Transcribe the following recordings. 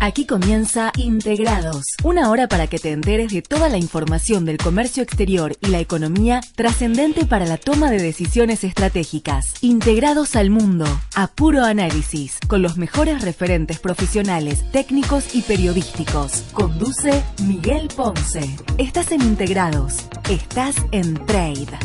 Aquí comienza Integrados, una hora para que te enteres de toda la información del comercio exterior y la economía trascendente para la toma de decisiones estratégicas. Integrados al mundo, a puro análisis, con los mejores referentes profesionales, técnicos y periodísticos. Conduce Miguel Ponce. Estás en Integrados, estás en Trade.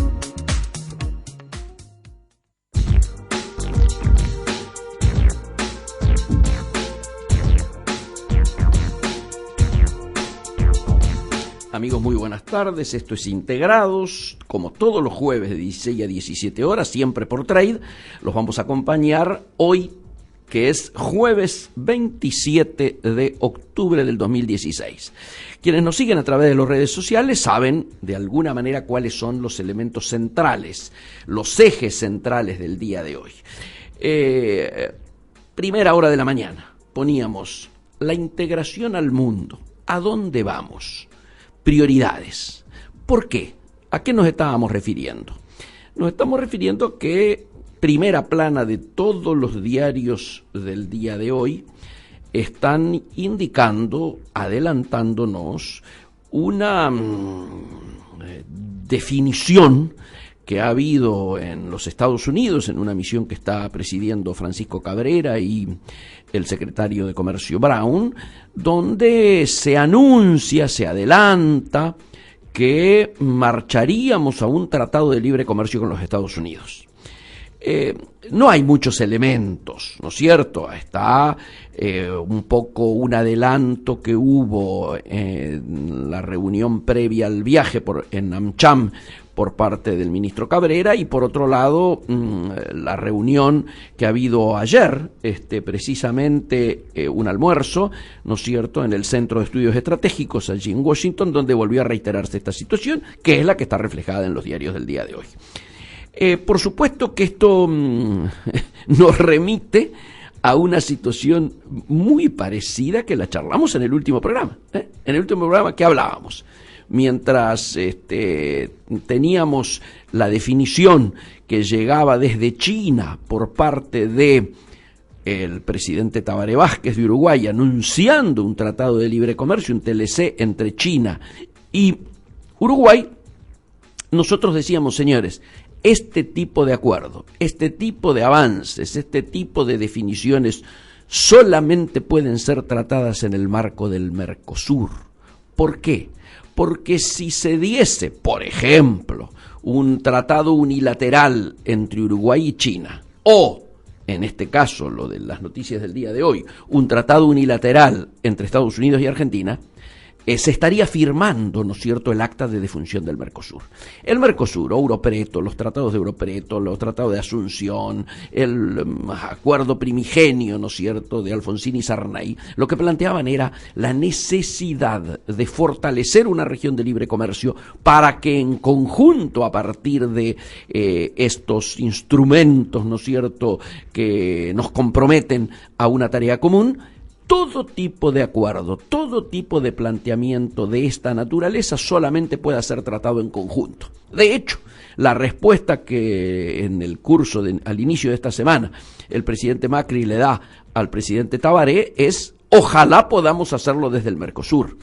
Amigos, muy buenas tardes, esto es Integrados, como todos los jueves de 16 a 17 horas, siempre por Trade. Los vamos a acompañar hoy, que es jueves 27 de octubre del 2016. Quienes nos siguen a través de las redes sociales saben de alguna manera cuáles son los elementos centrales, los ejes centrales del día de hoy. Primera hora de la mañana, poníamos la integración al mundo. ¿A dónde vamos? Prioridades. ¿Por qué? ¿A qué nos estábamos refiriendo? Nos estamos refiriendo a que primera plana de todos los diarios del día de hoy están indicando, adelantándonos, una definición que ha habido en los Estados Unidos, en una misión que está presidiendo Francisco Cabrera y el secretario de Comercio Brown, donde se anuncia, se adelanta que marcharíamos a un tratado de libre comercio con los Estados Unidos. No hay muchos elementos, ¿no es cierto? Está un poco un adelanto que hubo en la reunión previa al viaje en AmCham por parte del ministro Cabrera, y por otro lado la reunión que ha habido ayer, precisamente un almuerzo, ¿no es cierto?, en el Centro de Estudios Estratégicos allí en Washington, donde volvió a reiterarse esta situación, que es la que está reflejada en los diarios del día de hoy. Por supuesto que esto nos remite a una situación muy parecida que la charlamos en el último programa. En el último programa, ¿qué hablábamos? Mientras teníamos la definición que llegaba desde China por parte de el presidente Tabaré Vázquez de Uruguay anunciando un tratado de libre comercio, un TLC entre China y Uruguay, nosotros decíamos, señores, este tipo de acuerdo, este tipo de avances, este tipo de definiciones solamente pueden ser tratadas en el marco del Mercosur. ¿Por qué? Porque si se diese, por ejemplo, un tratado unilateral entre Uruguay y China, o, en este caso, lo de las noticias del día de hoy, un tratado unilateral entre Estados Unidos y Argentina, se estaría firmando, ¿no es cierto?, el acta de defunción del Mercosur. El Mercosur, o Europreto, los tratados de Europreto, los tratados de Asunción, el acuerdo primigenio, ¿no es cierto?, de Alfonsín y Sarney, lo que planteaban era la necesidad de fortalecer una región de libre comercio para que en conjunto, a partir de estos instrumentos, ¿no es cierto?, que nos comprometen a una tarea común, todo tipo de acuerdo, todo tipo de planteamiento de esta naturaleza solamente puede ser tratado en conjunto. De hecho, la respuesta que en el curso al inicio de esta semana el presidente Macri le da al presidente Tabaré es: ojalá podamos hacerlo desde el Mercosur.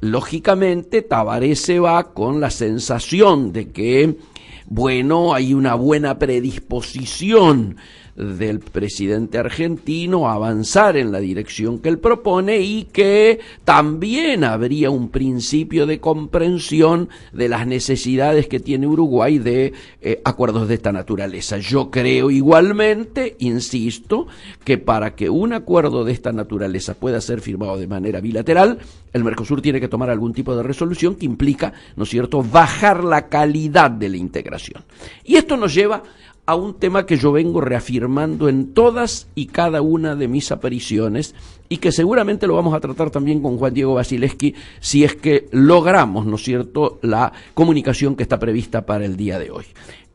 Lógicamente, Tabaré se va con la sensación de que, bueno, hay una buena predisposición del presidente argentino a avanzar en la dirección que él propone, y que también habría un principio de comprensión de las necesidades que tiene Uruguay de acuerdos de esta naturaleza. Yo creo igualmente, insisto, que para que un acuerdo de esta naturaleza pueda ser firmado de manera bilateral, el Mercosur tiene que tomar algún tipo de resolución que implica, ¿no es cierto?, bajar la calidad de la integración. Y esto nos lleva a un tema que yo vengo reafirmando en todas y cada una de mis apariciones, y que seguramente lo vamos a tratar también con Juan Diego Basileski si es que logramos, ¿no es cierto?, la comunicación que está prevista para el día de hoy,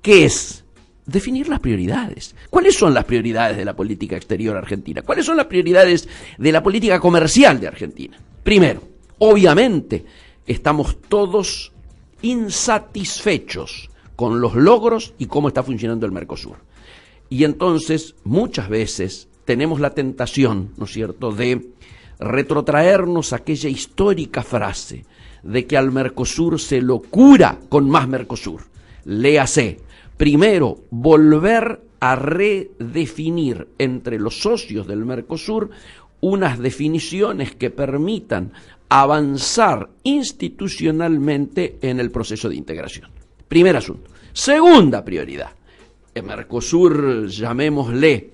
que es definir las prioridades. ¿Cuáles son las prioridades de la política exterior argentina? ¿Cuáles son las prioridades de la política comercial de Argentina? Primero, obviamente, estamos todos insatisfechos con los logros y cómo está funcionando el Mercosur. Y entonces, muchas veces, tenemos la tentación, ¿no es cierto?, de retrotraernos a aquella histórica frase de que al Mercosur se lo cura con más Mercosur. Léase, primero, volver a redefinir entre los socios del Mercosur unas definiciones que permitan avanzar institucionalmente en el proceso de integración. Primer asunto. Segunda prioridad. El Mercosur, llamémosle,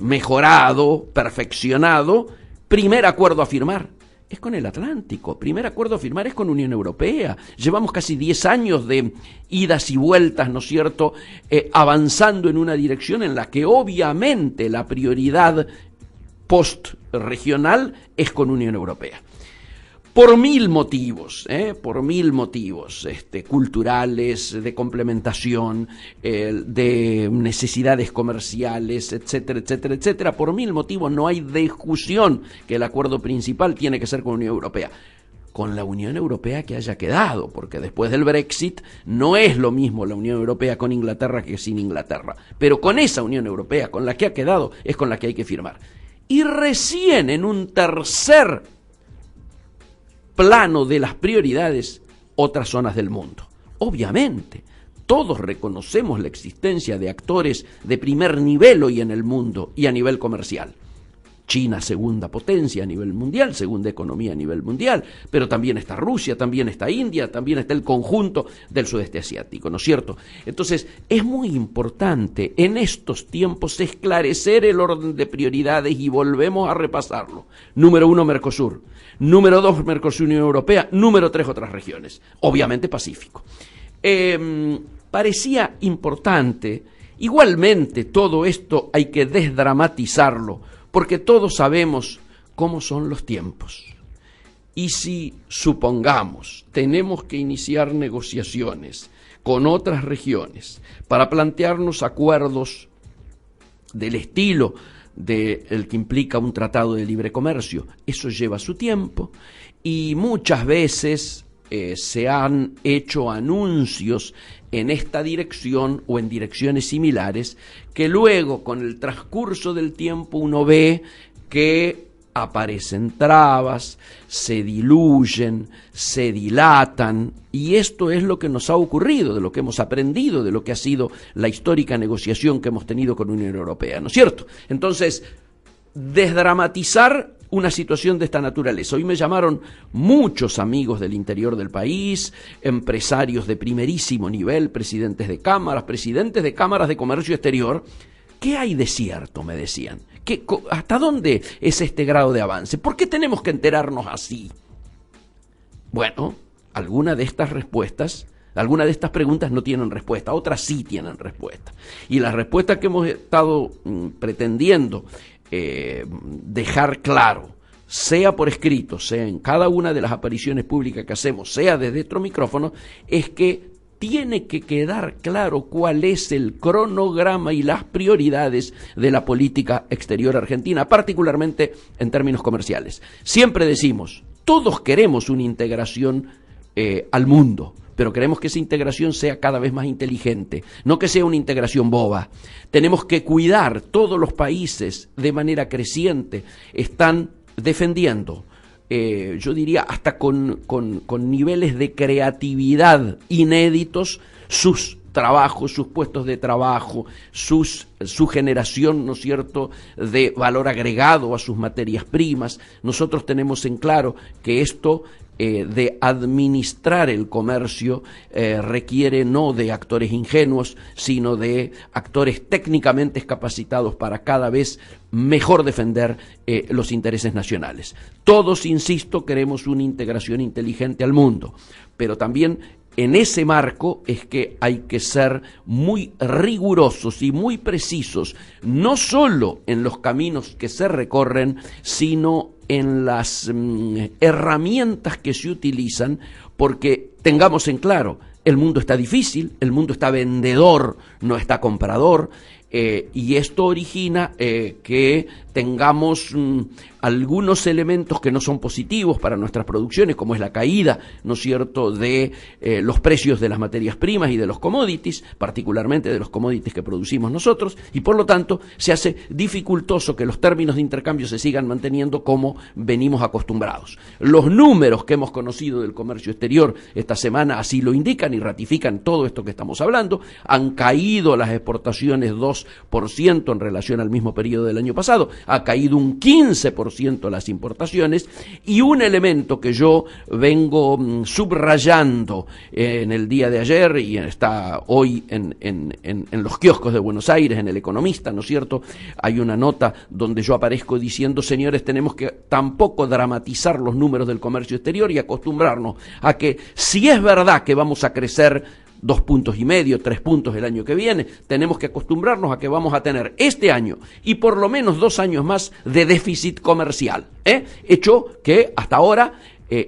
mejorado, perfeccionado. Primer acuerdo a firmar es con el Atlántico, primer acuerdo a firmar es con Unión Europea. Llevamos casi 10 años de idas y vueltas, ¿no es cierto?, avanzando en una dirección en la que obviamente la prioridad post-regional es con Unión Europea. Por mil motivos, culturales, de complementación, de necesidades comerciales, etcétera, etcétera, etcétera. Por mil motivos no hay discusión que el acuerdo principal tiene que ser con la Unión Europea. Con la Unión Europea que haya quedado, porque después del Brexit no es lo mismo la Unión Europea con Inglaterra que sin Inglaterra. Pero con esa Unión Europea, con la que ha quedado, es con la que hay que firmar. Y recién en un tercer plano de las prioridades, otras zonas del mundo. Obviamente, todos reconocemos la existencia de actores de primer nivel hoy en el mundo y a nivel comercial. China, segunda potencia a nivel mundial, segunda economía a nivel mundial, pero también está Rusia, también está India, también está el conjunto del sudeste asiático, ¿no es cierto? Entonces, es muy importante en estos tiempos esclarecer el orden de prioridades y volvemos a repasarlo. Número 1, Mercosur. Número 2, Mercosur, Unión Europea. Número 3, otras regiones. Obviamente Pacífico. Parecía importante, igualmente todo esto hay que desdramatizarlo, porque todos sabemos cómo son los tiempos. Y si, supongamos, tenemos que iniciar negociaciones con otras regiones para plantearnos acuerdos del estilo del que implica un tratado de libre comercio, eso lleva su tiempo y muchas veces se han hecho anuncios en esta dirección o en direcciones similares que luego con el transcurso del tiempo uno ve que aparecen trabas, se diluyen, se dilatan, y esto es lo que nos ha ocurrido, de lo que hemos aprendido, de lo que ha sido la histórica negociación que hemos tenido con la Unión Europea, ¿no es cierto? Entonces, desdramatizar una situación de esta naturaleza. Hoy me llamaron muchos amigos del interior del país, empresarios de primerísimo nivel, presidentes de cámaras de comercio exterior. ¿Qué hay de cierto?, me decían. ¿Hasta dónde es este grado de avance? ¿Por qué tenemos que enterarnos así? Bueno, algunas de estas preguntas no tienen respuesta, otras sí tienen respuesta. Y la respuesta que hemos estado pretendiendo dejar claro, sea por escrito, sea en cada una de las apariciones públicas que hacemos, sea desde estos micrófonos, es que tiene que quedar claro cuál es el cronograma y las prioridades de la política exterior argentina, particularmente en términos comerciales. Siempre decimos, todos queremos una integración al mundo, pero queremos que esa integración sea cada vez más inteligente, no que sea una integración boba. Tenemos que cuidar, todos los países de manera creciente están defendiendo, yo diría hasta con niveles de creatividad inéditos, sus trabajos, sus puestos de trabajo, su generación, ¿no es cierto?, de valor agregado a sus materias primas. Nosotros tenemos en claro que esto de administrar el comercio requiere no de actores ingenuos, sino de actores técnicamente capacitados para cada vez mejor defender los intereses nacionales. Todos, insisto, queremos una integración inteligente al mundo, pero también en ese marco es que hay que ser muy rigurosos y muy precisos, no solo en los caminos que se recorren, sino en las herramientas que se utilizan, porque tengamos en claro, el mundo está difícil, el mundo está vendedor, no está comprador, y esto origina que tengamos algunos elementos que no son positivos para nuestras producciones, como es la caída, ¿no es cierto?, de los precios de las materias primas y de los commodities, particularmente de los commodities que producimos nosotros, y por lo tanto se hace dificultoso que los términos de intercambio se sigan manteniendo como venimos acostumbrados. Los números que hemos conocido del comercio exterior esta semana así lo indican y ratifican todo esto que estamos hablando. Han caído las exportaciones 2% en relación al mismo periodo del año pasado, ha caído un 15% las importaciones, y un elemento que yo vengo subrayando en el día de ayer y está hoy en los kioscos de Buenos Aires, en El Economista, ¿no es cierto? Hay una nota donde yo aparezco diciendo: señores, tenemos que tampoco dramatizar los números del comercio exterior y acostumbrarnos a que, si es verdad que vamos a crecer 2,5 puntos, 3 puntos el año que viene, tenemos que acostumbrarnos a que vamos a tener este año y por lo menos 2 años más de déficit comercial, hecho que hasta ahora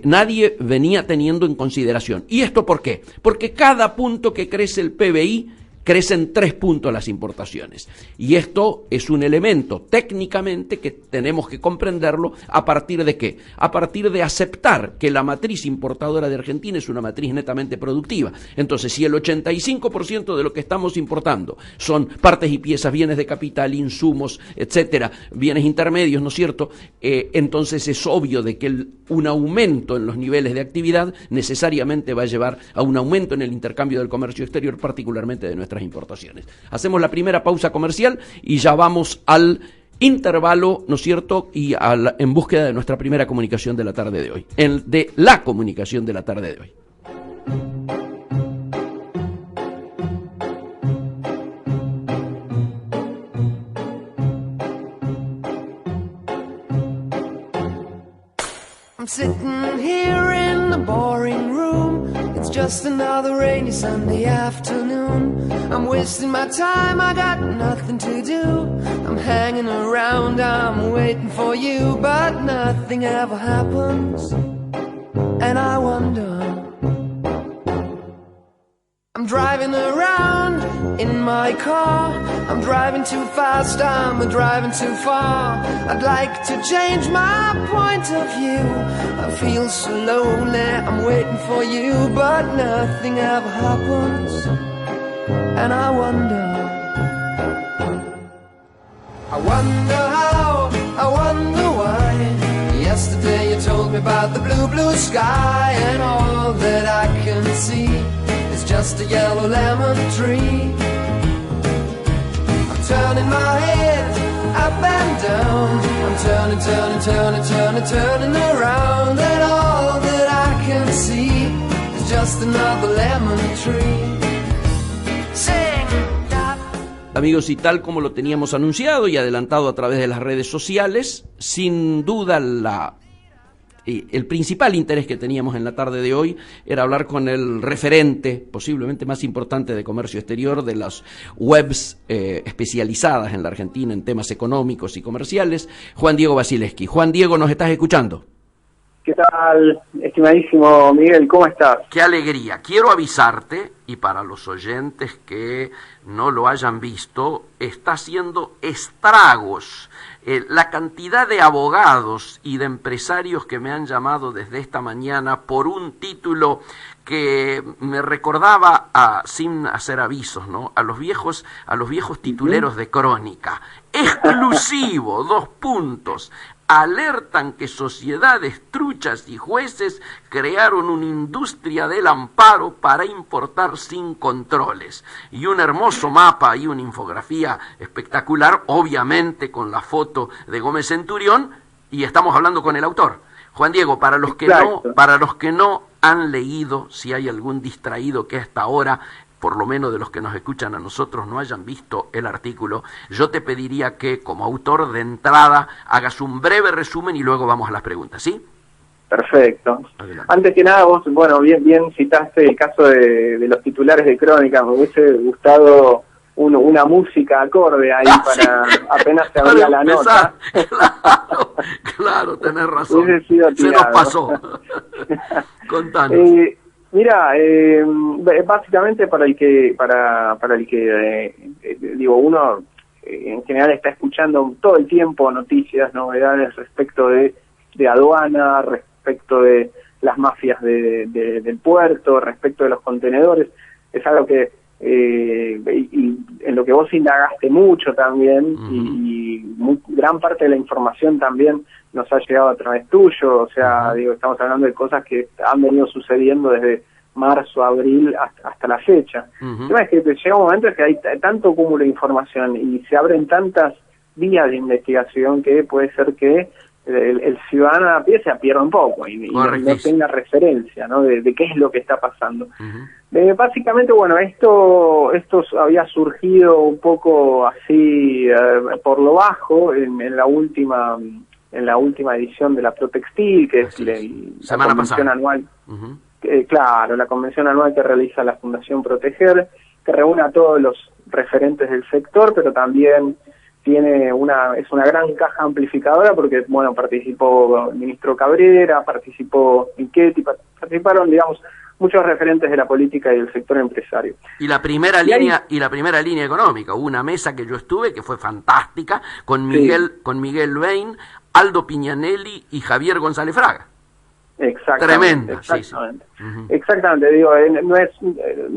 nadie venía teniendo en consideración. ¿Y esto por qué? Porque cada punto que crece el PBI, crecen 3 puntos las importaciones. Y esto es un elemento técnicamente que tenemos que comprenderlo a partir de ¿qué? A partir de aceptar que la matriz importadora de Argentina es una matriz netamente productiva. Entonces, si el 85% de lo que estamos importando son partes y piezas, bienes de capital, insumos, etcétera, bienes intermedios, ¿no es cierto? Entonces es obvio de que un aumento en los niveles de actividad necesariamente va a llevar a un aumento en el intercambio del comercio exterior, particularmente de nuestras importaciones. Hacemos la primera pausa comercial y ya vamos al intervalo, ¿no es cierto?, y en búsqueda de nuestra primera comunicación de la tarde de hoy, de la comunicación de la tarde de hoy. I'm sitting here in the boring room. It's just another rainy Sunday afternoon. I'm wasting my time, I got nothing to do. I'm hanging around, I'm waiting for you, but nothing ever happens. And I wonder, I'm driving around in my car. I'm driving too fast, I'm driving too far. I'd like to change my point of view. I feel so lonely, I'm waiting for you, but nothing ever happens. And I wonder how, I wonder why. Yesterday you told me about the blue, blue sky, and all that I can see is just a yellow lemon tree. I'm turning my head up and down. I'm turning around, and all that I can see is just another lemon tree. Sing, da. Amigos, y tal como lo teníamos anunciado y adelantado a través de las redes sociales, sin duda el principal interés que teníamos en la tarde de hoy era hablar con el referente, posiblemente más importante de comercio exterior, de las webs especializadas en la Argentina en temas económicos y comerciales, Juan Diego Basileschi. Juan Diego, ¿nos estás escuchando? ¿Qué tal, estimadísimo Miguel? ¿Cómo estás? Qué alegría. Quiero avisarte, y para los oyentes que no lo hayan visto, está haciendo estragos la cantidad de abogados y de empresarios que me han llamado desde esta mañana por un título que me recordaba, sin hacer avisos, ¿no?, a los viejos tituleros de crónica. Exclusivo, 2 puntos. Alertan que sociedades truchas y jueces crearon una industria del amparo para importar sin controles. Y un hermoso mapa y una infografía espectacular, obviamente con la foto de Gómez Centurión, y estamos hablando con el autor. Juan Diego, para los que no han leído, si hay algún distraído que hasta ahora, por lo menos de los que nos escuchan a nosotros, no hayan visto el artículo, yo te pediría que, como autor de entrada, hagas un breve resumen y luego vamos a las preguntas, ¿sí? Perfecto. Adelante. Antes que nada, vos, bueno, bien citaste el caso de los titulares de crónica. Me hubiese gustado una música acorde ahí para sí, apenas se abría la nota. Claro, tenés razón. Se nos pasó. Contanos. Mira, básicamente para el que digo, uno en general está escuchando todo el tiempo noticias, novedades respecto de aduana, respecto de las mafias del puerto, respecto de los contenedores. Es algo que y en lo que vos indagaste mucho también, y gran parte de la información también nos ha llegado a través tuyo. O sea, digo, estamos hablando de cosas que han venido sucediendo desde marzo, abril hasta la fecha. El tema es que llega un momento en que hay tanto cúmulo de información y se abren tantas vías de investigación que puede ser que el ciudadano a pie se pierda un poco y no tenga referencia, ¿no? de qué es lo que está pasando. Básicamente, bueno, esto había surgido un poco así por lo bajo en la última edición de la Protextil, que es la convención anual. Claro, la convención anual que realiza la Fundación Proteger, que reúne a todos los referentes del sector, pero también es una gran caja amplificadora porque, bueno, participó el ministro Cabrera, participó Michetti, participaron, digamos, muchos referentes de la política y del sector empresario. Y la primera línea económica, hubo una mesa que yo estuve que fue fantástica con Miguel Bain, Aldo Piñanelli y Javier González Fraga. Exactamente. Tremenda. Exactamente. Exactamente, digo, no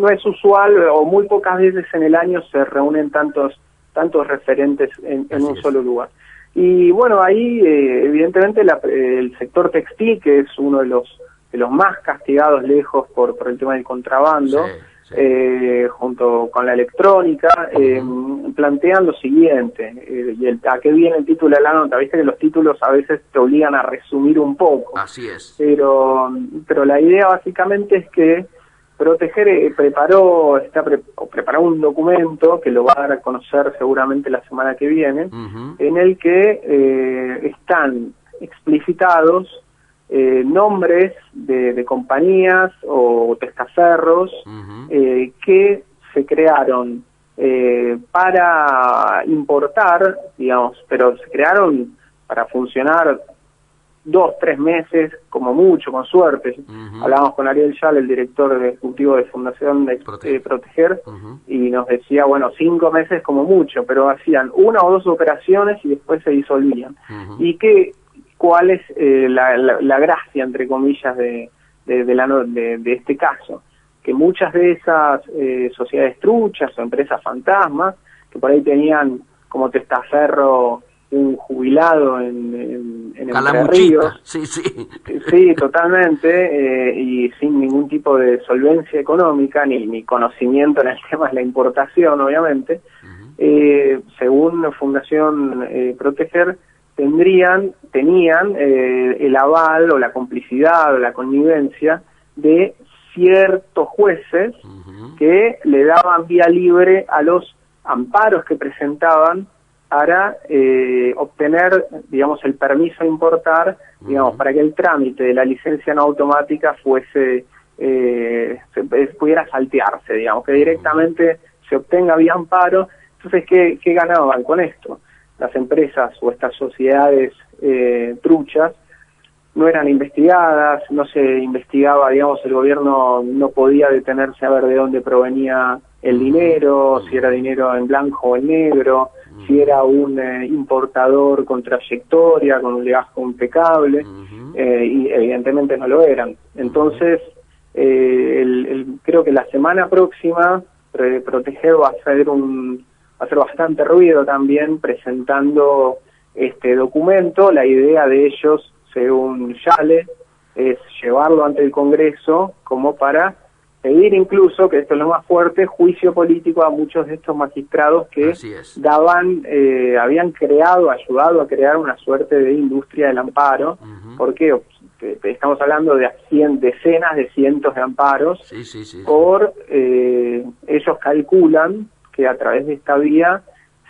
es usual, o muy pocas veces en el año se reúnen tantos referentes en un solo lugar. Y bueno, ahí evidentemente el sector textil, que es uno de los más castigados lejos por el tema del contrabando, junto con la electrónica, plantean lo siguiente, ¿a qué viene el título de la nota? Viste que los títulos a veces te obligan a resumir un poco. Así es. Pero la idea básicamente es que Proteger preparó un documento que lo va a dar a conocer seguramente la semana que viene, en el que están explicitados nombres de compañías o testaferros que se crearon para importar, digamos, pero se crearon para funcionar 2-3 meses, como mucho, con suerte. Hablábamos con Ariel Yal, el director ejecutivo de Fundación de Proteger, y nos decía, bueno, 5 meses como mucho, pero hacían 1 o 2 operaciones y después se disolvían. ¿Y cuál es la gracia, entre comillas, de este caso? Que muchas de esas sociedades truchas o empresas fantasmas, que por ahí tenían como testaferro un jubilado en Entre Ríos. Sí, totalmente, y sin ningún tipo de solvencia económica ni conocimiento en el tema de la importación, obviamente. Según la Fundación Proteger, tenían el aval o la complicidad o la connivencia de ciertos jueces que le daban vía libre a los amparos que presentaban para obtener, digamos, el permiso a importar, digamos, para que el trámite de la licencia no automática pudiera saltearse, digamos, que directamente se obtenga vía amparo. Entonces, ¿qué ganaban con esto? Las empresas o estas sociedades truchas no eran investigadas, no se investigaba, digamos, el gobierno no podía detenerse a ver de dónde provenía el dinero, si era dinero en blanco o en negro, si era un importador con trayectoria, con un legajo impecable, y evidentemente no lo eran. Entonces, creo que la semana próxima Proteger va a hacer bastante ruido también presentando este documento. La idea de ellos, según Yale, es llevarlo ante el Congreso como para pedir incluso, que esto es lo más fuerte, juicio político a muchos de estos magistrados que habían ayudado a crear una suerte de industria del amparo, porque estamos hablando de decenas de cientos de amparos, ellos calculan que a través de esta vía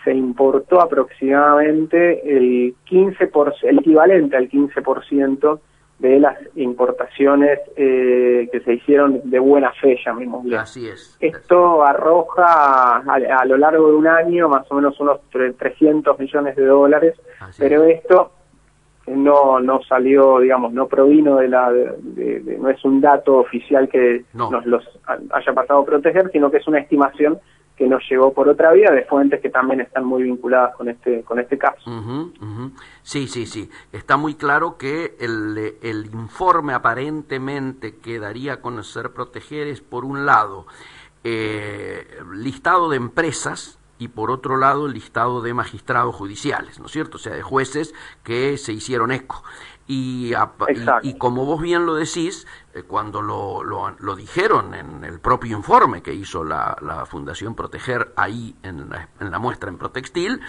se importó aproximadamente el equivalente al 15% de las importaciones que se hicieron de buena fe, llamémosle. Así es. Esto arroja a lo largo de un año más o menos unos 300 millones de dólares, pero esto no salió, digamos, no provino no es un dato oficial que nos los haya pasado a Proteger, sino que es una estimación que nos llegó por otra vía de fuentes que también están muy vinculadas con este caso. Sí, está muy claro que el informe aparentemente que daría a conocer Proteger es, por un lado, listado de empresas, y por otro lado el listado de magistrados judiciales, ¿no es cierto? O sea, de jueces que se hicieron eco. Y como vos bien lo decís, cuando lo dijeron en el propio informe que hizo la Fundación Proteger ahí en la muestra en Protextil,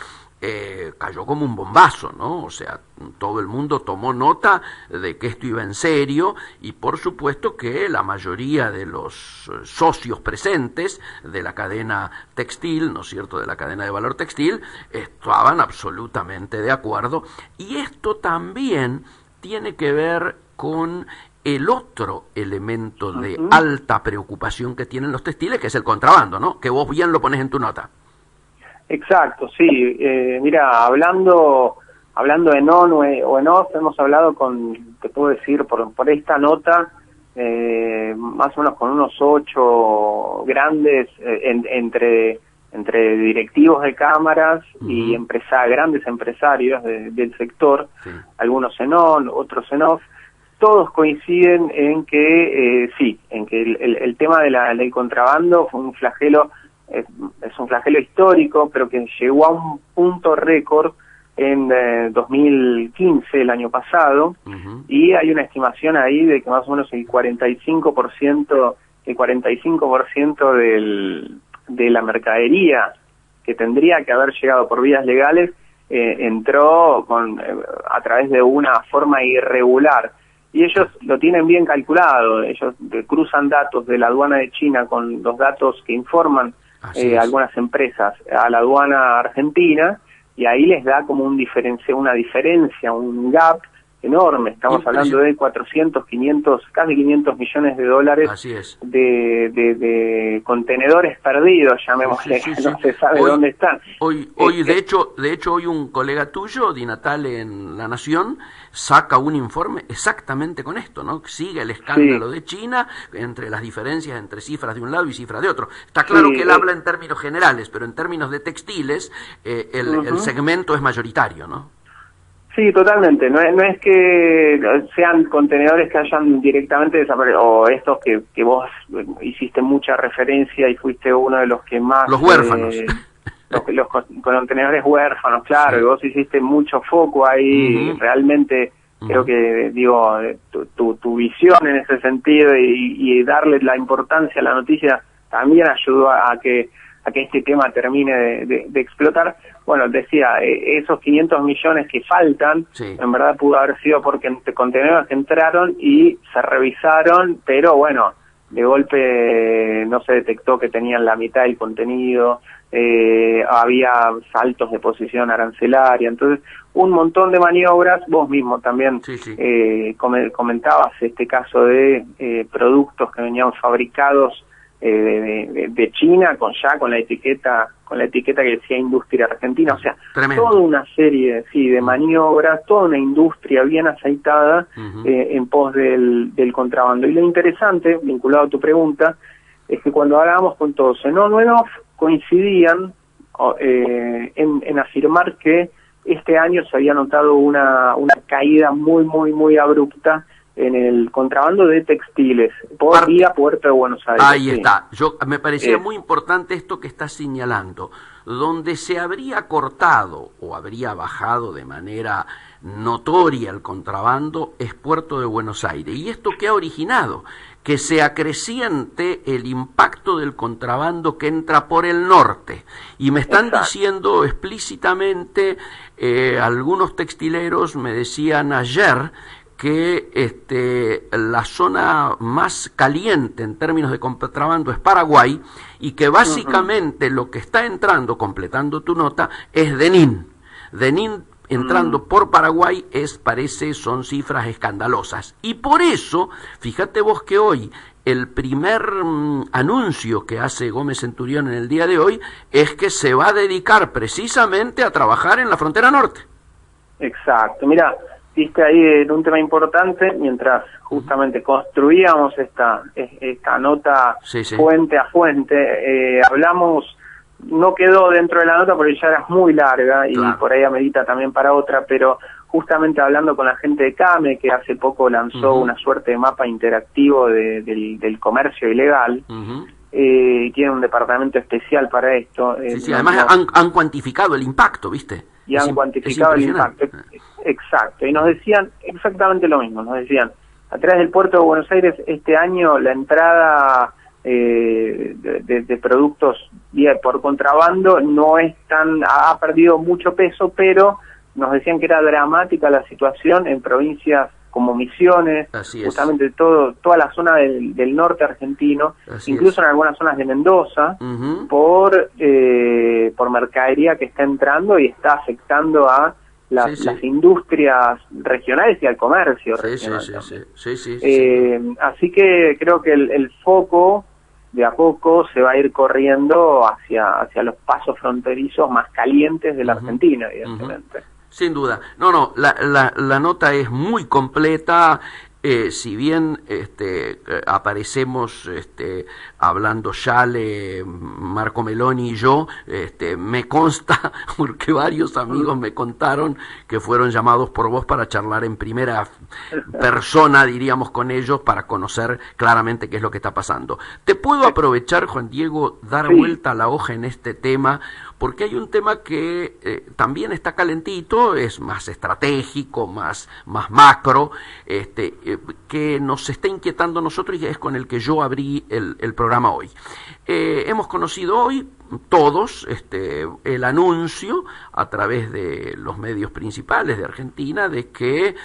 cayó como un bombazo, ¿no? O sea, todo el mundo tomó nota de que esto iba en serio, y por supuesto que la mayoría de los socios presentes de la cadena textil, ¿no es cierto?, de la cadena de valor textil, estaban absolutamente de acuerdo. Y esto también tiene que ver con el otro elemento de alta preocupación que tienen los textiles, que es el contrabando, ¿no? Que vos bien lo pones en tu nota. Exacto, sí. Mira, hablando en on o en off, hemos hablado te puedo decir, por esta nota, más o menos con unos 8 grandes, entre directivos de cámaras y grandes empresarios del sector, sí. Algunos en on, otros en off. Todos coinciden en que el tema del contrabando fue un flagelo. Es un flagelo histórico, pero que llegó a un punto récord en 2015, el año pasado, y hay una estimación ahí de que más o menos el 45% de la mercadería que tendría que haber llegado por vías legales entró a través de una forma irregular. Y ellos lo tienen bien calculado, ellos cruzan datos de la aduana de China con los datos que informan algunas empresas a la aduana argentina, y ahí les da como una diferencia, un gap enorme. Estamos hablando de 400, 500, casi 500 millones de dólares de contenedores perdidos, llamémosle, no se sabe dónde están. De hecho, hoy un colega tuyo, Di Natale, en La Nación, saca un informe exactamente con esto, ¿no? Sigue el escándalo de China, entre las diferencias entre cifras de un lado y cifras de otro. Está claro que él habla en términos generales, pero en términos de textiles, el segmento es mayoritario, ¿no? Sí, totalmente. No es que sean contenedores que hayan directamente desaparecido, o estos que vos hiciste mucha referencia y fuiste uno de los que más... Los huérfanos. Los contenedores huérfanos, claro, y vos hiciste mucho foco ahí, realmente creo que, tu visión en ese sentido y darle la importancia a la noticia también ayudó a que este tema termine de explotar. Bueno, decía, esos 500 millones que faltan, en verdad pudo haber sido porque contenedores que entraron y se revisaron, pero bueno, de golpe no se detectó que tenían la mitad del contenido, había saltos de posición arancelaria, entonces un montón de maniobras. Vos mismo también comentabas este caso de productos que venían fabricados de China con la etiqueta que decía industria argentina. O sea, toda una serie de maniobras, toda una industria bien aceitada en pos del contrabando. Y lo interesante, vinculado a tu pregunta, es que cuando hablábamos con todos en on o en off, coincidían en afirmar que este año se había notado una caída muy, muy, muy abrupta en el contrabando de textiles por vía Puerto de Buenos Aires. Ahí está. Me parecía muy importante esto que estás señalando. Donde se habría cortado o habría bajado de manera notoria el contrabando es Puerto de Buenos Aires. ¿Y esto qué ha originado? Que se acreciente el impacto del contrabando que entra por el norte. Y me están diciendo explícitamente, algunos textileros me decían ayer que la zona más caliente en términos de contrabando es Paraguay, y que básicamente lo que está entrando, completando tu nota, es Denín. Denín entrando por Paraguay son cifras escandalosas. Y por eso, fíjate vos que hoy el primer anuncio que hace Gómez Centurión en el día de hoy es que se va a dedicar precisamente a trabajar en la frontera norte. Exacto. Mira, viste ahí en un tema importante, mientras justamente construíamos esta nota fuente a fuente, hablamos no quedó dentro de la nota porque ya era muy larga y claro, por ahí amerita también para otra, pero justamente hablando con la gente de CAME, que hace poco lanzó una suerte de mapa interactivo del comercio ilegal, y tiene un departamento especial para esto. Sí, además han cuantificado el impacto, ¿viste? Y han cuantificado el impacto. Exacto, y nos decían exactamente lo mismo, nos decían, a través del puerto de Buenos Aires este año la entrada de productos por contrabando no es ha perdido mucho peso, pero nos decían que era dramática la situación en provincias como Misiones, justamente toda la zona del norte argentino, incluso en algunas zonas de Mendoza, por mercadería que está entrando y está afectando a las industrias regionales y al comercio regional. Así que creo que el foco de a poco se va a ir corriendo hacia los pasos fronterizos más calientes de la Argentina, evidentemente. Sin duda. No, la nota es muy completa. Si bien aparecemos hablando Yale, Marco Meloni y yo, me consta, porque varios amigos me contaron que fueron llamados por vos para charlar en primera persona, diríamos, con ellos, para conocer claramente qué es lo que está pasando. ¿Te puedo aprovechar, Juan Diego, dar vuelta a la hoja en este tema? Porque hay un tema que también está calentito, es más estratégico, más macro, que nos está inquietando a nosotros y es con el que yo abrí el programa hoy. Hemos conocido hoy todos el anuncio a través de los medios principales de Argentina de que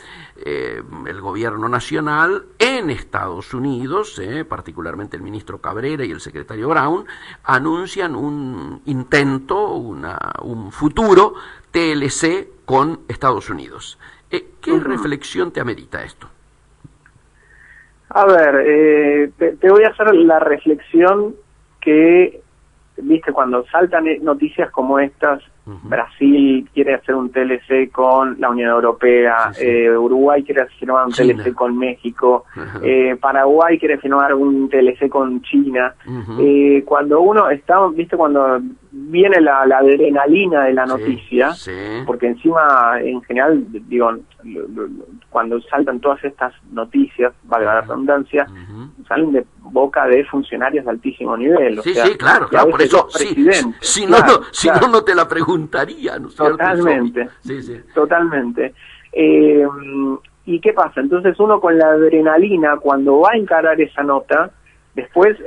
el gobierno nacional en Estados Unidos, particularmente el ministro Cabrera y el secretario Brown, anuncian un intento, un futuro TLC con Estados Unidos. ¿Qué reflexión te amerita esto? A ver, te voy a hacer la reflexión que, viste, cuando saltan noticias como estas, Brasil quiere hacer un TLC con la Unión Europea, Uruguay quiere firmar un TLC con México, Paraguay quiere firmar un TLC con China. Cuando uno está, viste, cuando viene la adrenalina de la noticia, porque encima, en general, digo, cuando saltan todas estas noticias, valga la redundancia, salen de boca de funcionarios de altísimo nivel. O sea, claro, por eso, si no te la preguntaría, ¿no es cierto? Totalmente, totalmente. ¿Y qué pasa? Entonces uno con la adrenalina, cuando va a encarar esa nota, después,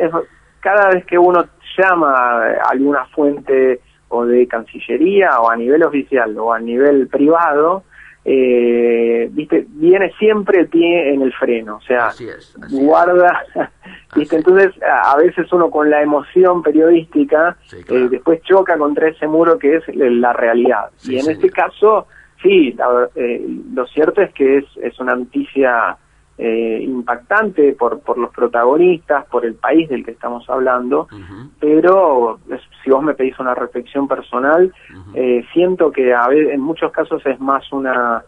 cada vez que uno llama a alguna fuente o de Cancillería o a nivel oficial o a nivel privado, viste, viene siempre el pie en el freno, o sea, así guarda, viste, entonces a veces uno con la emoción periodística después choca contra ese muro que es la realidad, y en este caso lo cierto es que es una noticia impactante por los protagonistas, por el país del que estamos hablando, pero si vos me pedís una reflexión personal, siento que en muchos casos es más una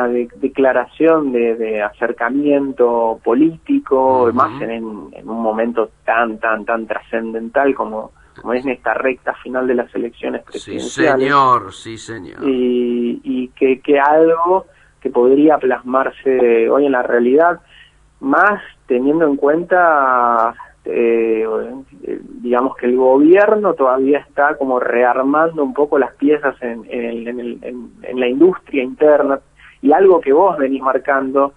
declaración de acercamiento político, más en un momento tan trascendental como es en esta recta final de las elecciones presidenciales. Sí, señor. Y que algo que podría plasmarse hoy en la realidad, más teniendo en cuenta, digamos, que el gobierno todavía está como rearmando un poco las piezas en la industria interna, y algo que vos venís marcando,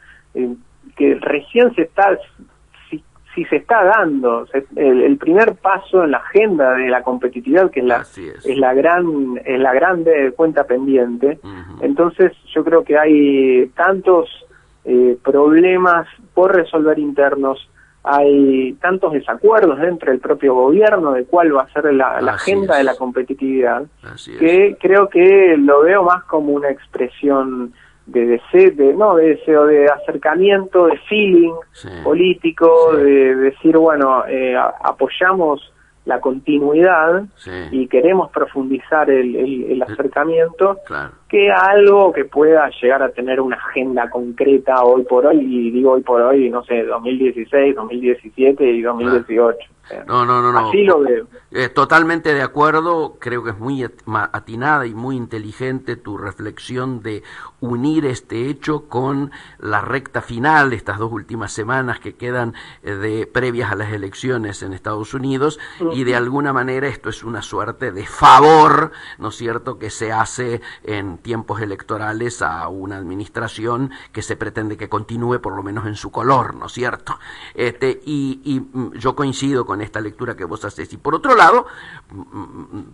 que recién si se está dando el primer paso en la agenda de la competitividad, que es la grande cuenta pendiente. Entonces yo creo que hay tantos problemas por resolver internos, hay tantos desacuerdos dentro del propio gobierno de cuál va a ser la agenda de la competitividad, que creo que lo veo más como una expresión de deseo, de acercamiento, de feeling político, de decir, bueno, apoyamos la continuidad y queremos profundizar el acercamiento, que algo que pueda llegar a tener una agenda concreta hoy por hoy, y digo hoy por hoy, no sé, 2016, 2017 y 2018. No. Así lo veo. Totalmente de acuerdo, creo que es muy atinada y muy inteligente tu reflexión de unir este hecho con la recta final, estas 2 últimas semanas que quedan previas a las elecciones en Estados Unidos, y de alguna manera esto es una suerte de favor, ¿no es cierto?, que se hace en tiempos electorales a una administración que se pretende que continúe por lo menos en su color, ¿no es cierto? Y yo coincido con esta lectura que vos haces. Y por otro lado,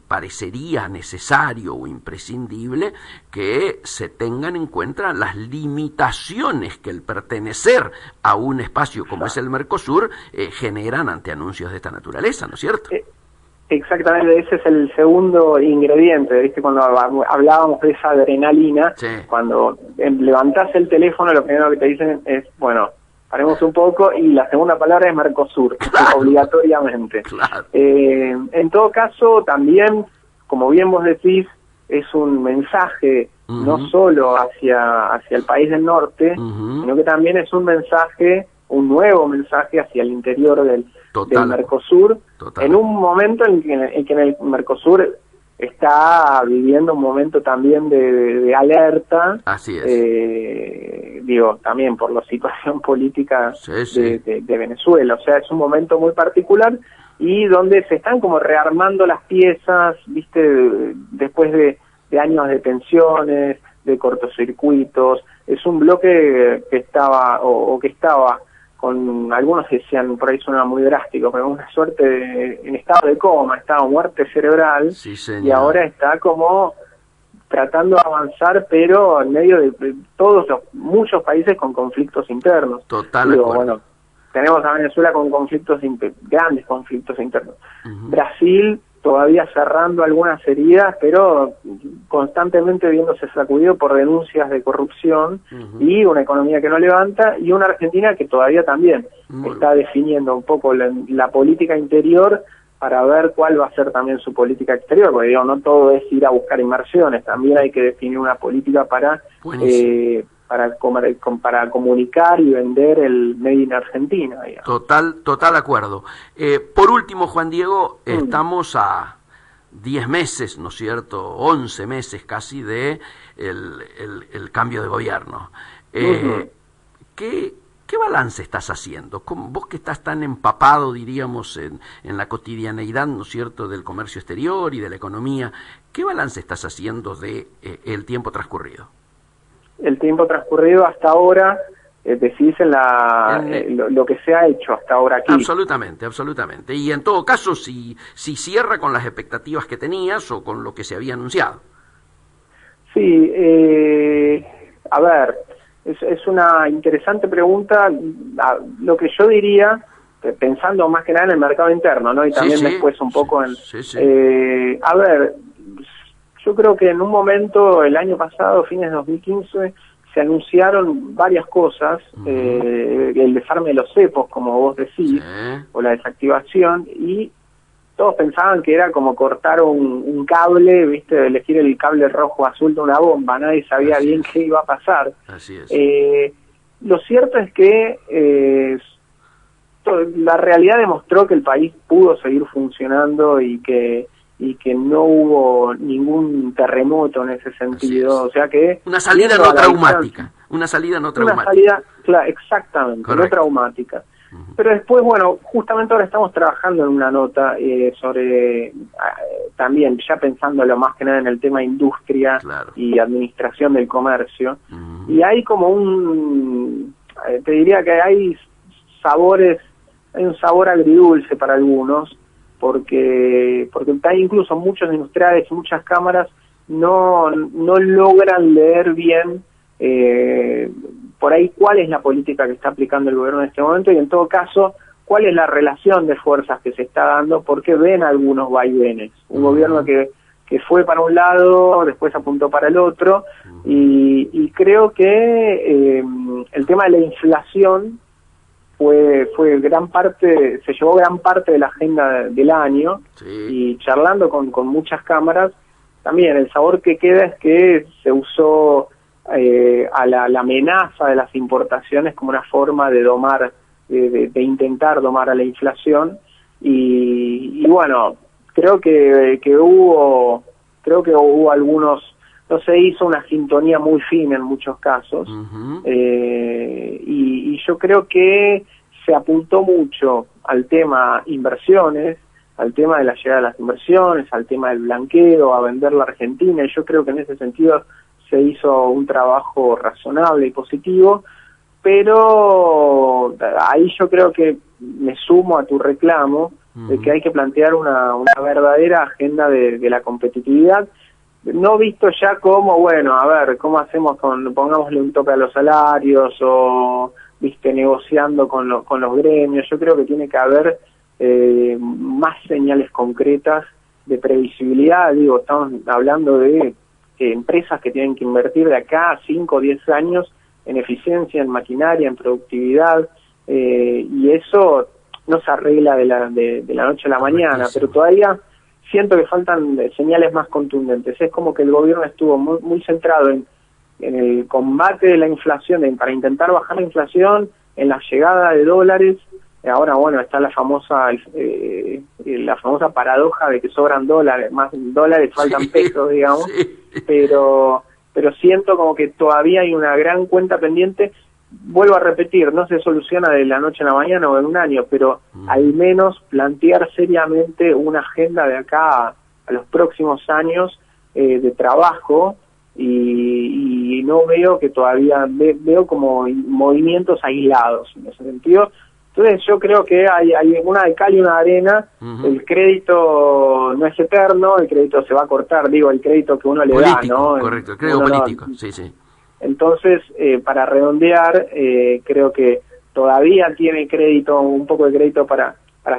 parecería necesario o imprescindible que se tengan en cuenta las limitaciones que el pertenecer a un espacio como es el Mercosur generan ante anuncios de esta naturaleza, ¿no es cierto? Exactamente, ese es el segundo ingrediente, ¿viste? Cuando hablábamos de esa adrenalina, sí. Cuando levantás el teléfono, lo primero que te dicen es, bueno, paremos un poco, y la segunda palabra es Mercosur, claro. Obligatoriamente. Claro. En todo caso, también, como bien vos decís, es un mensaje no solo hacia el país del norte, sino que también es un mensaje, un nuevo mensaje hacia el interior del Mercosur, en un momento en que el Mercosur está viviendo un momento también de alerta. Así es. También por la situación política de Venezuela. O sea, es un momento muy particular y donde se están como rearmando las piezas, ¿viste? Después de años de tensiones, de cortocircuitos. Es un bloque que estaba con, algunos decían, por ahí suena muy drástico, pero una suerte en estado de coma, estado muerte cerebral, y ahora está como tratando de avanzar, pero en medio de muchos países con conflictos internos. Bueno, tenemos a Venezuela con grandes conflictos internos. Brasil todavía cerrando algunas heridas, pero constantemente viéndose sacudido por denuncias de corrupción y una economía que no levanta, y una Argentina que todavía también está definiendo un poco la política interior para ver cuál va a ser también su política exterior, porque no todo es ir a buscar inversiones, también hay que definir una política para comunicar y vender el Made in Argentina. Digamos. Total acuerdo. Por último, Juan Diego, estamos a 10 meses, ¿no es cierto?, 11 meses casi de el cambio de gobierno. ¿Qué balance estás haciendo? Vos que estás tan empapado, diríamos, en la cotidianeidad, ¿no es cierto?, del comercio exterior y de la economía, ¿qué balance estás haciendo de el tiempo transcurrido? El tiempo transcurrido hasta ahora, decís lo que se ha hecho hasta ahora aquí. Absolutamente. Y en todo caso, si cierra con las expectativas que tenías o con lo que se había anunciado. Sí, a ver, es una interesante pregunta. Lo que yo diría, pensando más que nada en el mercado interno, ¿no? Y también después un poco en... a ver, yo creo que en un momento, el año pasado, fines de 2015, se anunciaron varias cosas, el desarme de los cepos, como vos decís, o la desactivación, y todos pensaban que era como cortar un cable, ¿viste? Elegir el cable rojo azul de una bomba, nadie sabía bien qué iba a pasar. Así es. Lo cierto es que la realidad demostró que el país pudo seguir funcionando y que no hubo ningún terremoto en ese sentido, o sea que... Una salida no traumática. Claro, exactamente, no traumática. Pero después, bueno, justamente ahora estamos trabajando en una nota sobre, también ya pensándolo más que nada en el tema industria y administración del comercio, y hay como te diría que hay un sabor agridulce para algunos, porque incluso muchos industriales, muchas cámaras no logran leer bien por ahí cuál es la política que está aplicando el gobierno en este momento, y en todo caso cuál es la relación de fuerzas que se está dando, porque ven algunos vaivenes. Un gobierno que fue para un lado, después apuntó para el otro, y creo que el tema de la inflación se llevó gran parte de la agenda del año, y charlando con muchas cámaras, también el sabor que queda es que se usó a la amenaza de las importaciones como una forma de domar, de intentar domar a la inflación, y bueno, creo que hubo algunos, no se hizo una sintonía muy fina en muchos casos, y yo creo que se apuntó mucho al tema inversiones, al tema de la llegada de las inversiones, al tema del blanqueo, a vender la Argentina, y yo creo que en ese sentido se hizo un trabajo razonable y positivo, pero ahí yo creo que me sumo a tu reclamo de que hay que plantear una verdadera agenda de la competitividad, no visto ya como, bueno, a ver, ¿cómo hacemos pongámosle un tope a los salarios o, negociando con los gremios? Yo creo que tiene que haber más señales concretas de previsibilidad. Digo, estamos hablando de empresas que tienen que invertir de acá a 5 o 10 años en eficiencia, en maquinaria, en productividad, y eso no se arregla de la noche a la mañana, pero todavía siento que faltan señales más contundentes. Es como que el gobierno estuvo muy centrado en el combate de la inflación, para intentar bajar la inflación, en la llegada de dólares. Ahora, bueno, está la famosa paradoja de que sobran dólares, más dólares faltan pesos, digamos, pero siento como que todavía hay una gran cuenta pendiente. Vuelvo a repetir, no se soluciona de la noche a la mañana o en un año, pero al menos plantear seriamente una agenda de acá a los próximos años de trabajo, y no veo que todavía, veo como movimientos aislados en ese sentido. Entonces yo creo que hay una de cal y una de arena. El crédito no es eterno, el crédito se va a cortar, el crédito que uno le da, ¿no? Correcto, el crédito político, sí. Entonces, para redondear, creo que todavía tiene crédito, un poco de crédito para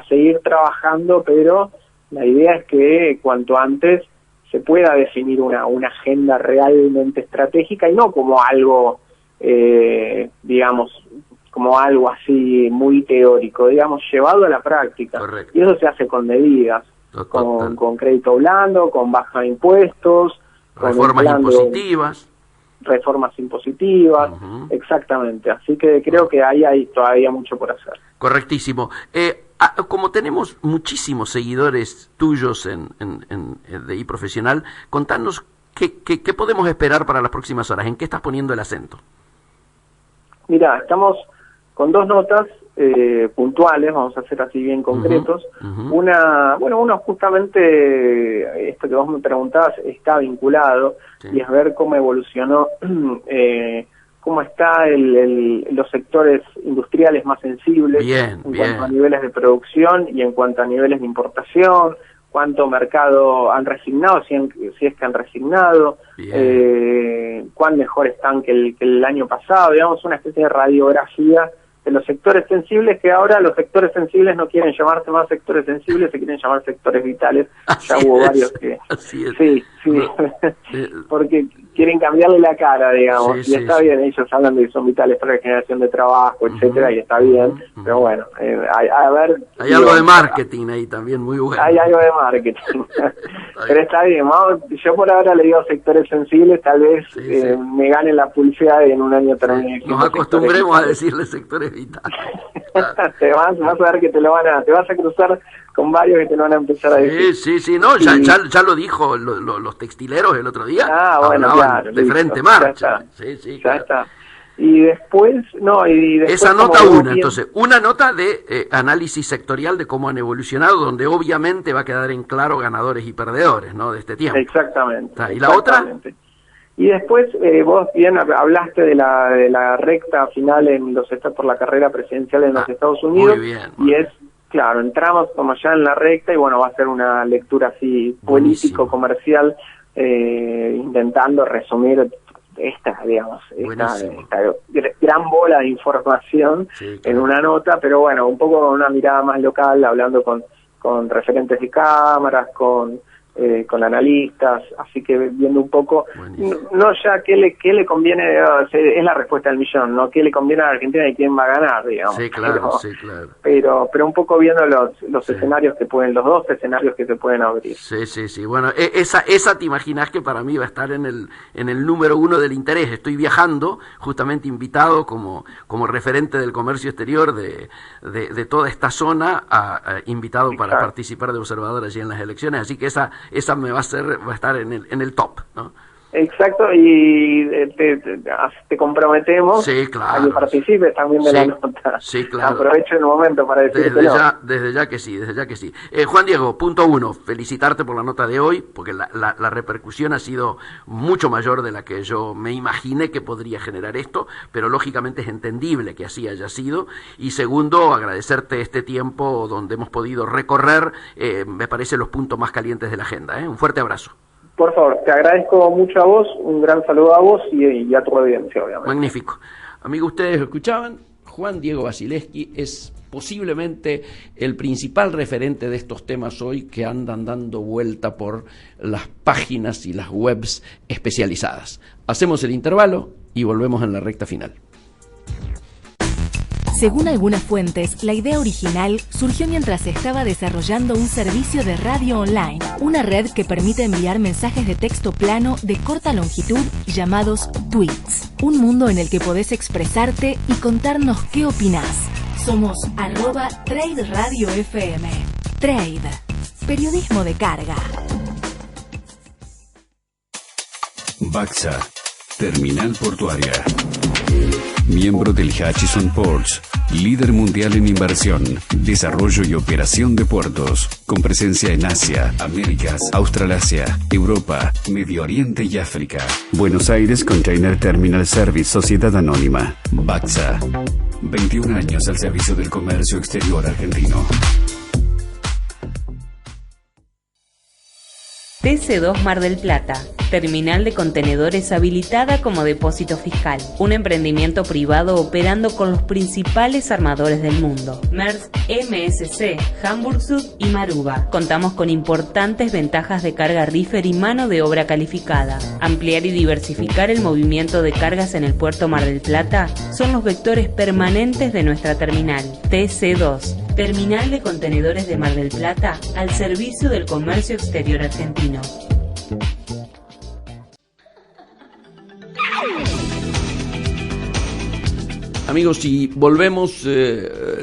seguir trabajando, pero la idea es que cuanto antes se pueda definir una agenda realmente estratégica y no como algo, como algo así muy teórico, llevado a la práctica. Correcto. Y eso se hace con medidas, con crédito blando, con baja de impuestos, reformas impositivas, exactamente. Así que creo que ahí hay todavía mucho por hacer. Correctísimo. Como tenemos muchísimos seguidores tuyos en DI Profesional, contanos qué podemos esperar para las próximas horas, ¿en qué estás poniendo el acento? Mira, estamos con 2 notas puntuales, vamos a ser así bien concretos. Uno justamente, esto que vos me preguntabas, está vinculado, y es ver cómo evolucionó, cómo está los sectores industriales más sensibles en cuanto a niveles de producción y en cuanto a niveles de importación, cuánto mercado han resignado, si es que han resignado, cuán mejor están que el año pasado, una especie de radiografía de los sectores sensibles, que ahora los sectores sensibles no quieren llamarse más sectores sensibles, se quieren llamar sectores vitales. Ya hubo varios que... Sí, porque quieren cambiarle la cara, y está bien, ellos hablan de que son vitales para la generación de trabajo, etcétera, y está bien, pero bueno, hay algo de marketing ahí también, muy bueno. Hay algo de marketing, pero está bien, yo por ahora le digo sectores sensibles, tal vez me gane la publicidad y en un año termine. Nos acostumbremos a decirle sectores vitales. Te vas a ver que te vas a cruzar con varios que te lo van a empezar a decir. Sí, no, ya lo dijo los textileros el otro día. Claro, de frente marcha. Ya está. Y después, esa nota entonces, una nota de análisis sectorial de cómo han evolucionado, donde obviamente va a quedar en claro ganadores y perdedores, ¿no? De este tiempo. Exactamente. ¿Y la otra? Y después, vos bien hablaste de la recta final por la carrera presidencial en los Estados Unidos. Muy bien. Claro, entramos como ya en la recta y va a ser una lectura así político-comercial, intentando resumir esta gran bola de información en una nota, pero un poco con una mirada más local, hablando con referentes de cámaras, con con analistas, así que viendo un poco, Buenísimo. no ya qué le conviene, es la respuesta del millón, no qué le conviene a la Argentina y quién va a ganar, digamos. Sí, claro, pero un poco viendo los escenarios los dos escenarios que se pueden abrir. Sí. Bueno, esa te imaginas que para mí va a estar en el número uno del interés. Estoy viajando, justamente invitado como referente del comercio exterior de toda esta zona, invitado para participar de observador allí en las elecciones, así que esa va a estar en el top, ¿no? Exacto, y te comprometemos a que participes también de la nota. Sí, claro. Aprovecho el momento para decirte desde ya que sí. Juan Diego, punto uno, felicitarte por la nota de hoy, porque la repercusión ha sido mucho mayor de la que yo me imaginé que podría generar esto, pero lógicamente es entendible que así haya sido. Y segundo, agradecerte este tiempo donde hemos podido recorrer, me parece, los puntos más calientes de la agenda. Un fuerte abrazo. Por favor, te agradezco mucho a vos, un gran saludo a vos y a tu audiencia, obviamente. Magnífico. Amigos, ustedes lo escuchaban, Juan Diego Wasilewski es posiblemente el principal referente de estos temas hoy que andan dando vuelta por las páginas y las webs especializadas. Hacemos el intervalo y volvemos en la recta final. Según algunas fuentes, la idea original surgió mientras se estaba desarrollando un servicio de radio online, una red que permite enviar mensajes de texto plano de corta longitud llamados tweets. Un mundo en el que podés expresarte y contarnos qué opinás. Somos @Trade Radio FM. Trade. Periodismo de carga. Baxa. Terminal portuaria. Miembro del Hutchison Ports, líder mundial en inversión, desarrollo y operación de puertos, con presencia en Asia, Américas, Australasia, Europa, Medio Oriente y África. Buenos Aires Container Terminal Service, Sociedad Anónima, Baxa. 21 años al servicio del comercio exterior argentino. TC2 Mar del Plata, terminal de contenedores habilitada como depósito fiscal, un emprendimiento privado operando con los principales armadores del mundo, Maersk, MSC, Hamburg Süd y Maruba. Contamos con importantes ventajas de carga reefer y mano de obra calificada. Ampliar y diversificar el movimiento de cargas en el puerto Mar del Plata son los vectores permanentes de nuestra terminal. TC2, Terminal de Contenedores de Mar del Plata, al servicio del comercio exterior argentino. Amigos, y volvemos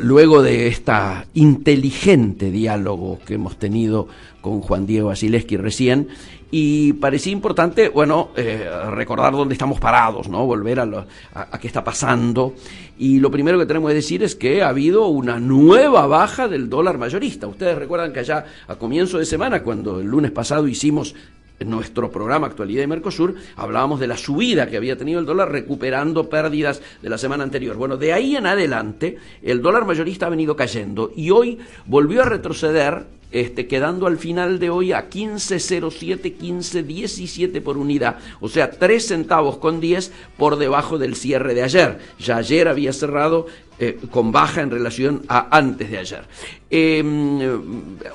luego de esta inteligente diálogo que hemos tenido con Juan Diego Wasilewski recién, y parecía importante, recordar dónde estamos parados, ¿no? Volver a qué está pasando. Y lo primero que tenemos que decir es que ha habido una nueva baja del dólar mayorista. Ustedes recuerdan que allá a comienzo de semana, cuando el lunes pasado hicimos en nuestro programa Actualidad de Mercosur, hablábamos de la subida que había tenido el dólar recuperando pérdidas de la semana anterior. Bueno, de ahí en adelante el dólar mayorista ha venido cayendo y hoy volvió a retroceder, quedando al final de hoy a 15.07, 15.17 por unidad, o sea, 3 centavos con 10 por debajo del cierre de ayer. Ya ayer había cerrado con baja en relación a antes de ayer.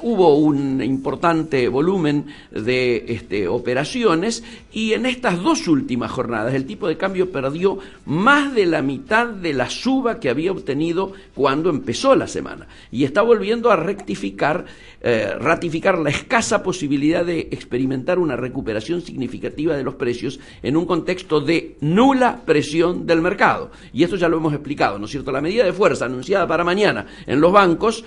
Hubo un importante volumen de operaciones y en estas dos últimas jornadas el tipo de cambio perdió más de la mitad de la suba que había obtenido cuando empezó la semana y está volviendo a ratificar la escasa posibilidad de experimentar una recuperación significativa de los precios en un contexto de nula presión del mercado. Y esto ya lo hemos explicado, ¿no es cierto? La medida de fuerza anunciada para mañana en los bancos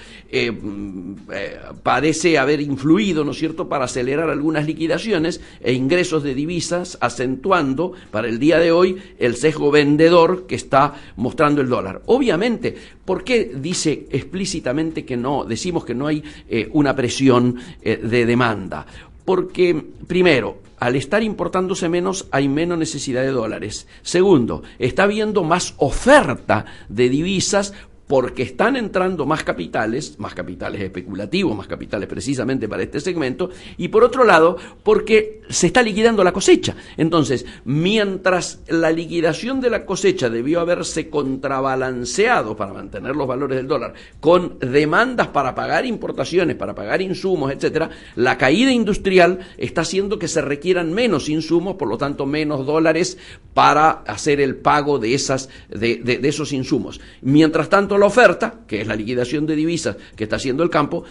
parece haber influido, ¿no es cierto?, para acelerar algunas liquidaciones e ingresos de divisas, acentuando para el día de hoy el sesgo vendedor que está mostrando el dólar. Obviamente, ¿por qué dice explícitamente que no, decimos que no hay una presión de demanda? Porque, primero, al estar importándose menos, hay menos necesidad de dólares. Segundo, está habiendo más oferta de divisas porque están entrando más capitales especulativos, más capitales precisamente para este segmento, y por otro lado, porque se está liquidando la cosecha. Entonces, mientras la liquidación de la cosecha debió haberse contrabalanceado para mantener los valores del dólar con demandas para pagar importaciones, para pagar insumos, etcétera, la caída industrial está haciendo que se requieran menos insumos, por lo tanto menos dólares para hacer el pago de esos insumos. Mientras tanto, la oferta, que es la liquidación de divisas que está haciendo el campo,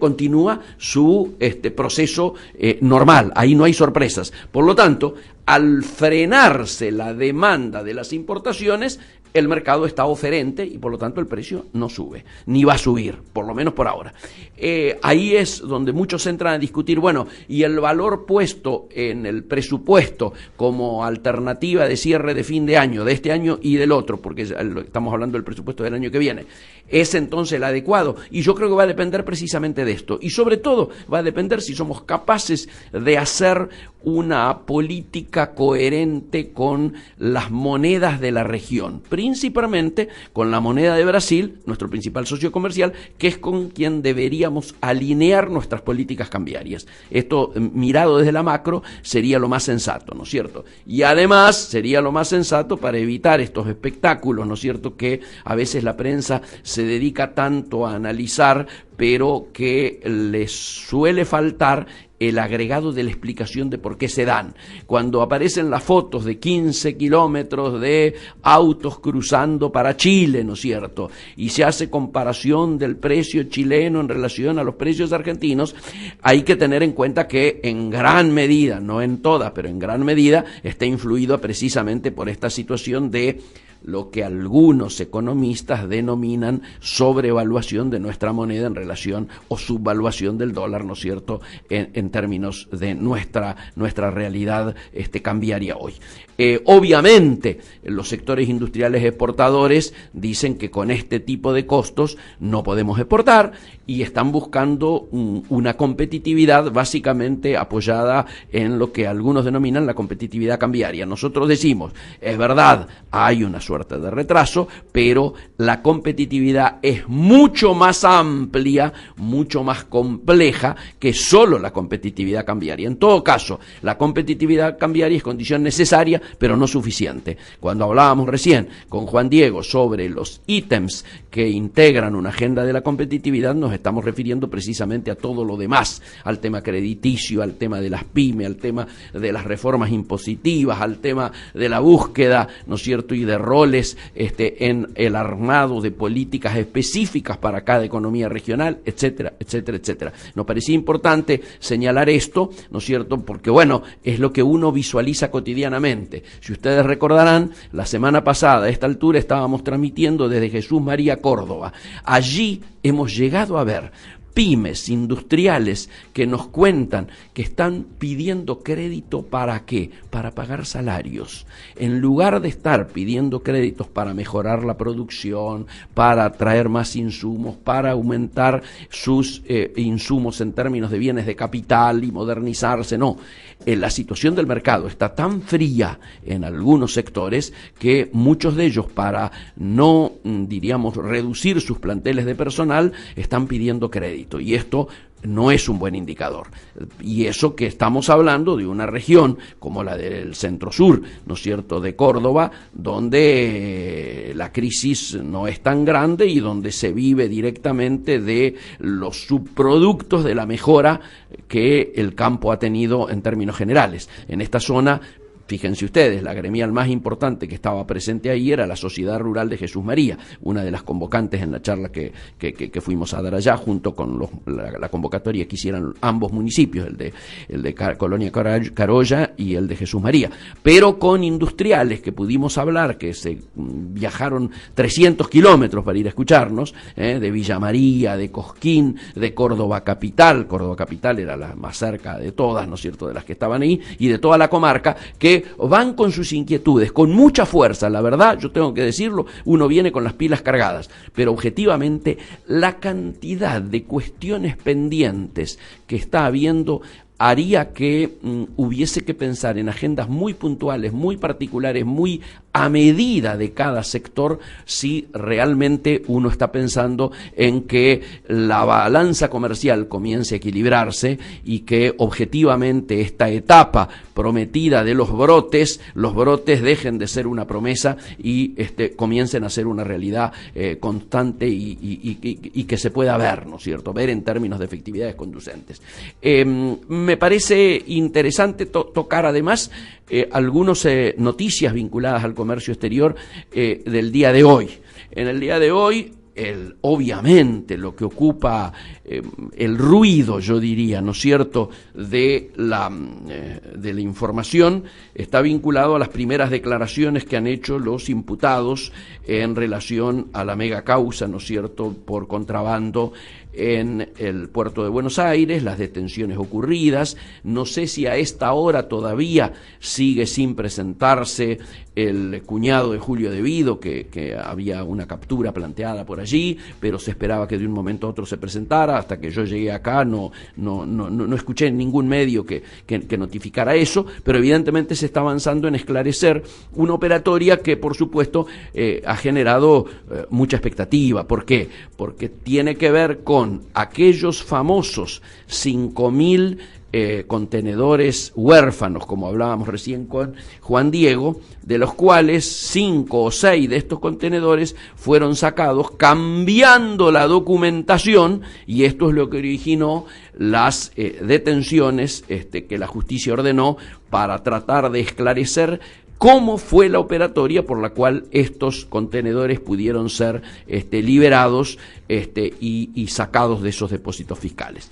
continúa su proceso normal. Ahí no hay sorpresas. Por lo tanto, al frenarse la demanda de las importaciones, el mercado está oferente y por lo tanto el precio no sube, ni va a subir, por lo menos por ahora. Ahí es donde muchos entran a discutir, bueno, y el valor puesto en el presupuesto como alternativa de cierre de fin de año, de este año y del otro, porque estamos hablando del presupuesto del año que viene, ¿es entonces el adecuado? Y yo creo que va a depender precisamente de esto. Y sobre todo va a depender si somos capaces de hacer una política coherente con las monedas de la región, principalmente con la moneda de Brasil, nuestro principal socio comercial, que es con quien deberíamos alinear nuestras políticas cambiarias. Esto, mirado desde la macro, sería lo más sensato, ¿no es cierto? Y además sería lo más sensato para evitar estos espectáculos, ¿no es cierto?, que a veces la prensa se dedica tanto a analizar, pero que les suele faltar el agregado de la explicación de por qué se dan. Cuando aparecen las fotos de 15 kilómetros de autos cruzando para Chile, ¿no es cierto?, y se hace comparación del precio chileno en relación a los precios argentinos, hay que tener en cuenta que en gran medida, no en toda, pero en gran medida, está influido precisamente por esta situación de lo que algunos economistas denominan sobrevaluación de nuestra moneda en relación o subvaluación del dólar, ¿no es cierto?, en términos de nuestra realidad cambiaria hoy. Obviamente, los sectores industriales exportadores dicen que con este tipo de costos no podemos exportar y están buscando una competitividad básicamente apoyada en lo que algunos denominan la competitividad cambiaria. Nosotros decimos, es verdad, hay una suerte de retraso, pero la competitividad es mucho más amplia, mucho más compleja que solo la competitividad cambiaria. En todo caso, la competitividad cambiaria es condición necesaria, pero no suficiente. Cuando hablábamos recién con Juan Diego sobre los ítems que integran una agenda de la competitividad, nos estamos refiriendo precisamente a todo lo demás, al tema crediticio, al tema de las pymes, al tema de las reformas impositivas, al tema de la búsqueda, ¿no es cierto?, y de roles en el armado de políticas específicas para cada economía regional, etcétera, etcétera, etcétera. Nos parecía importante señalar esto, ¿no es cierto?, porque bueno, es lo que uno visualiza cotidianamente. Si ustedes recordarán, la semana pasada a esta altura estábamos transmitiendo desde Jesús María, Córdoba. Allí hemos llegado a ver pymes industriales que nos cuentan que están pidiendo crédito ¿para qué? Para pagar salarios. En lugar de estar pidiendo créditos para mejorar la producción, para traer más insumos, para aumentar sus insumos en términos de bienes de capital y modernizarse, no. La situación del mercado está tan fría en algunos sectores que muchos de ellos, para no, diríamos, reducir sus planteles de personal, están pidiendo crédito. Y esto no es un buen indicador. Y eso que estamos hablando de una región como la del centro-sur, ¿no es cierto?, de Córdoba, donde la crisis no es tan grande y donde se vive directamente de los subproductos de la mejora que el campo ha tenido en términos generales. En esta zona, fíjense ustedes, la gremial más importante que estaba presente ahí era la Sociedad Rural de Jesús María, una de las convocantes en la charla que fuimos a dar allá, junto con la convocatoria que hicieran ambos municipios, el de Colonia Carolla y el de Jesús María, pero con industriales que pudimos hablar, que se viajaron 300 kilómetros para ir a escucharnos, de Villa María, de Cosquín, de Córdoba Capital. Córdoba Capital era la más cerca de todas, ¿no es cierto?, de las que estaban ahí, y de toda la comarca, que van con sus inquietudes, con mucha fuerza. La verdad, yo tengo que decirlo, uno viene con las pilas cargadas, pero objetivamente la cantidad de cuestiones pendientes que está habiendo haría que hubiese que pensar en agendas muy puntuales, muy particulares, muy a medida de cada sector si realmente uno está pensando en que la balanza comercial comience a equilibrarse y que objetivamente esta etapa prometida de los brotes dejen de ser una promesa y comiencen a ser una realidad constante y que se pueda ver, ¿no es cierto?, ver en términos de efectividades conducentes. Me parece interesante tocar además algunas noticias vinculadas al comercio exterior del día de hoy. En el día de hoy, obviamente lo que ocupa el ruido, yo diría, ¿no es cierto?, de la información está vinculado a las primeras declaraciones que han hecho los imputados en relación a la mega causa, ¿no es cierto?, por contrabando en el puerto de Buenos Aires, las detenciones ocurridas. No sé si a esta hora todavía sigue sin presentarse el cuñado de Julio De Vido, que había una captura planteada por allí, pero se esperaba que de un momento a otro se presentara. Hasta que yo llegué acá no escuché en ningún medio que notificara eso, pero evidentemente se está avanzando en esclarecer una operatoria que por supuesto ha generado mucha expectativa. ¿Por qué? Porque tiene que ver con aquellos famosos 5.000 contenedores huérfanos, como hablábamos recién con Juan Diego, de los cuales 5 o 6 de estos contenedores fueron sacados cambiando la documentación, y esto es lo que originó las detenciones que la justicia ordenó para tratar de esclarecer cómo fue la operatoria por la cual estos contenedores pudieron ser liberados y sacados de esos depósitos fiscales.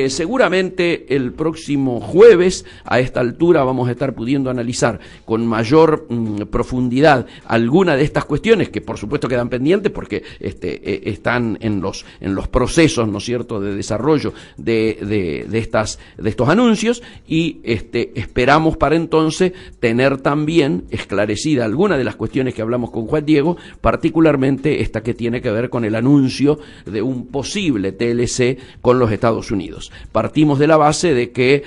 Seguramente el próximo jueves, a esta altura, vamos a estar pudiendo analizar con mayor profundidad alguna de estas cuestiones, que por supuesto quedan pendientes porque están en los procesos, ¿no es cierto?, de desarrollo de estos anuncios, y esperamos para entonces tener también esclarecida alguna de las cuestiones que hablamos con Juan Diego, particularmente esta que tiene que ver con el anuncio de un posible TLC con los Estados Unidos. Partimos de la base de que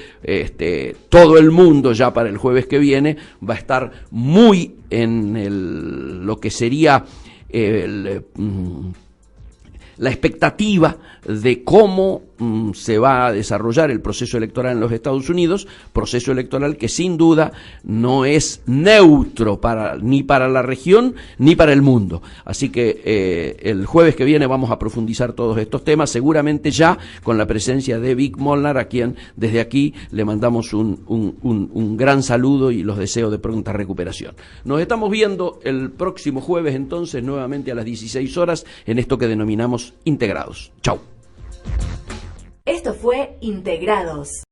todo el mundo ya para el jueves que viene va a estar muy en lo que sería la expectativa de cómo se va a desarrollar el proceso electoral en los Estados Unidos, proceso electoral que sin duda no es neutro ni para la región ni para el mundo. Así que el jueves que viene vamos a profundizar todos estos temas, seguramente ya con la presencia de Vic Molnar, a quien desde aquí le mandamos un gran saludo y los deseo de pronta recuperación. Nos estamos viendo el próximo jueves entonces nuevamente a las 16 horas en esto que denominamos Integrados. Chau. Esto fue Integrados.